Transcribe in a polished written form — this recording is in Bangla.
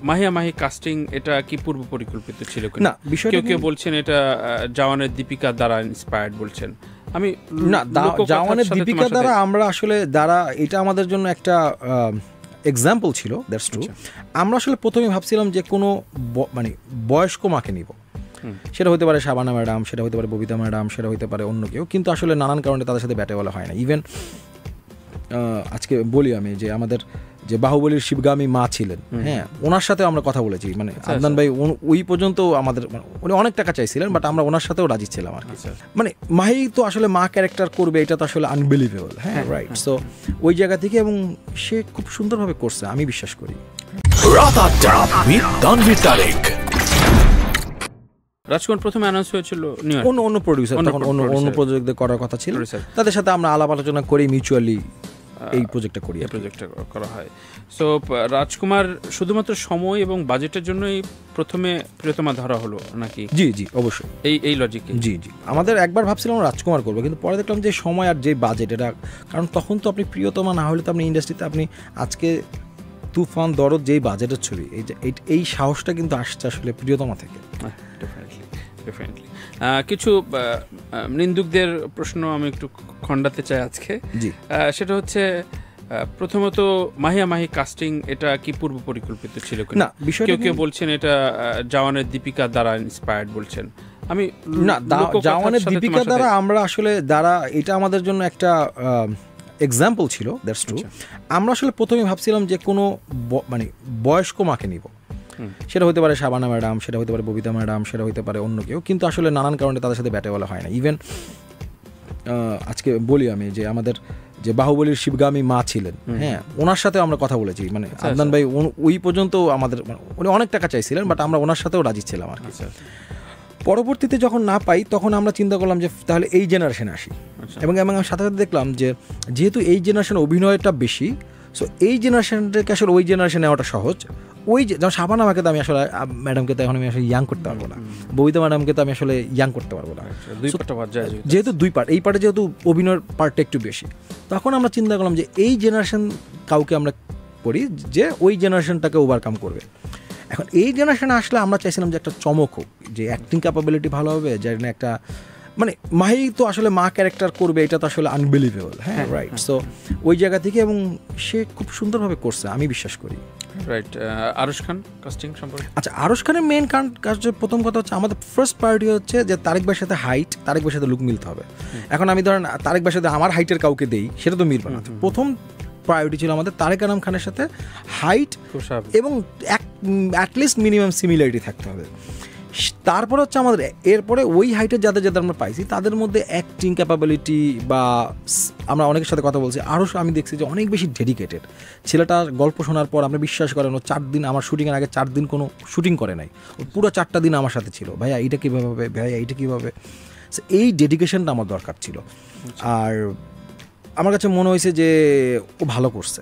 মাহিয়া মাহি কাস্টিং এটা কি পূর্ব পরিকল্পিত ছিল না? বিষয়টা কেউ বলছেন এটা জওয়ানের দীপিকা দ্বারা ইন্সপায়ার্ড বলছেন। আমি না, জওয়ানের দীপিকা দ্বারা আমরা আসলে এটা আমাদের জন্য একটা এক্সাম্পল ছিল, দ্যাটস ট্রু। আমরা আসলে প্রথমে ভাবছিলাম যে কোনো মানে বয়স্ক মাকে নিব, সেটা হতে পারে শাবানা ম্যাডাম, সেটা হতে পারে ববিতা ম্যাডাম, সেটা হতে পারে অন্য কেউ, কিন্তু আসলে নানান কারণে তাদের সাথে ব্যাটে বলা হয় না। ইভেন আজকে বলি আমি যে আমাদের যে বাহুবলীর শিবগামী মা ছিলেন, হ্যাঁ, ওনার সাথেও আমরা কথা বলেছি, মানে আদনান ভাই ওই পর্যন্ত আমাদের উনি অনেক টাকা চাইছিলেন, বাট আমরা ওনার সাথেও রাজি ছিলাম আর কি। মানে মাহি তো আসলে মা ক্যারেক্টার করবে, এটা তো আসলে আনবিলিভেবল, হ্যাঁ, রাইট। সো ওই জায়গা থেকে, এবং সে খুব সুন্দরভাবে করছে, আমি বিশ্বাস করি। রাজকুমার প্রথমে অ্যানাউন্স হয়েছিল অন্য প্রোডিউসার, তখন অন্য প্রজেক্টে করার কথা ছিল, তাদের সাথে আমরা আলাপ আলোচনা করে মিউচুয়ালি এই প্রজেক্টটা করা হয়। সো রাজকুমার শুধুমাত্র সময় এবং বাজেটের জন্যই প্রথমে প্রিয়তমা ধরা হলো নাকি? জি জি, অবশ্যই এই লজিকে। জি জি, আমাদের একবার ভাবছিলাম রাজকুমার করবো, কিন্তু পরে দেখলাম যে সময় আর যে বাজেট, এটা কারণ তখন তো আপনি প্রিয়তমা না হলে তো আপনি ইন্ডাস্ট্রিতে, আপনি আজকে তুফান, দরদ যেই বাজেটের ছবি, এই সাহসটা কিন্তু আসছে আসলে প্রিয়তমা থেকে। ডেফিনেটলি। কিছু নিন্দুকদের প্রশ্ন আমি একটু খণ্ডাতে চাই আজকে। জি, সেটা হচ্ছে প্রথমত মাহিয়া মাহি কাস্টিং এটা কি পূর্ব পরিকল্পিত ছিল না? বিষয়টা কেউ বলছেন এটা জওয়ানের দীপিকা দ্বারা ইন্সপায়ার্ড বলছেন। আমি না, জওয়ানের দীপিকা দ্বারা আমরা আসলে এটা আমাদের জন্য একটা এক্সাম্পল ছিল, দ্যাটস ট্রু। আমরা আসলে প্রথমে ভাবছিলাম যে কোনো মানে বয়স্ক মাকে নিব, সেটা হতে পারে শাবানা ম্যাডাম, সেটা হতে পারে ববিতা ম্যাডাম, সেটা হতে পারে অন্য কেউ, কিন্তু আসলে নানান কারণে তাদের সাথে ব্যাটে বলা হয় না। ইভেন আজকে বলি আমি যে আমাদের যে বাহুবলীর শিবগামী মা ছিলেন, হ্যাঁ, ওনার সাথেও আমরা কথা বলেছি, মানে আদনান ভাই ওই পর্যন্ত আমাদের উনি অনেক টাকা চাইছিলেন, বাট আমরা ওনার সাথেও রাজি ছিলাম আর কি। পরবর্তীতে যখন না পাই, তখন আমরা চিন্তা করলাম যে তাহলে এই জেনারেশনে আসি, এবং সাথে সাথে দেখলাম যে যেহেতু এই জেনারেশনে অভিনয়টা বেশি, সো এই জেনারেশনটাকে আসলে ওই জেনারেশনে নেওয়াটা সহজ। ওই যেমন শাবানা আমাকে তো আমি আসলে ম্যাডামকে তো এখন আমি আসলে ইয়াং করতে পারবো না, ববিতা ম্যাডামকে তো আমি আসলে ইয়াং করতে পারবো না, যেহেতু দুই পার্ট, এই পার্টে যেহেতু অভিনয়ের পার্টটা একটু বেশি, তখন আমরা চিন্তা করলাম যে এই জেনারেশন কাউকে আমরা করি যে ওই জেনারেশনটাকে ওভারকাম করবে। এখন এই জেনারেশনে আসলে আমরা চাইছিলাম যে একটা চমক হোক, যে অ্যাক্টিং ক্যাপাবিলিটি ভালো হবে, যেন একটা মানে মাহি তো আসলে মা ক্যারেক্টার করবে, এটা তো আসলে আনবিলিভেবল, হ্যাঁ, রাইট। সো ওই জায়গা থেকে, এবং সে খুব সুন্দরভাবে করছে, আমি বিশ্বাস করি। রাইট। আরশ খান কাস্টিং সম্পর্কে? আচ্ছা, আরশ খানের মেন কাজ, প্রথম কথা হচ্ছে আমাদের ফার্স্ট প্রায়োরিটি হচ্ছে যে তারেক ভাইয়ের সাথে হাইট, তারেক ভাইয়ের সাথে লুক মিলতে হবে। এখন আমি ধরেন তারেক ভাইয়ের সাথে আমার হাইটের কাউকে দেই, সেটা তো মিলবে না। প্রথম প্রায়োরিটি ছিল আমাদের তারেক আনাম খানের সাথে হাইট এবং অ্যাটলিস্ট মিনিমাম সিমিলারিটি থাকতে হবে। তারপরে হচ্ছে আমাদের এরপরে ওই হাইটের যাদের আমরা পাইছি, তাদের মধ্যে অ্যাক্টিং ক্যাপাবিলিটি বা আমরা অনেকের সাথে কথা বলছি, আরও আমি দেখছি যে অনেক বেশি ডেডিকেটেড। ছেলেটার গল্প শোনার পর আমরা বিশ্বাস করেন, ও 4 দিন, আমার শুটিংয়ের আগে 4 দিন কোনো শুটিং করে নাই, ও পুরো 4টা দিন আমার সাথে ছিল, ভাইয়া এইটা কীভাবে হবে, ভাইয়া এইটা কীভাবে। এই ডেডিকেশনটা আমার দরকার ছিল, আর আমার কাছে মনে হয়েছে যে ও ভালো করছে।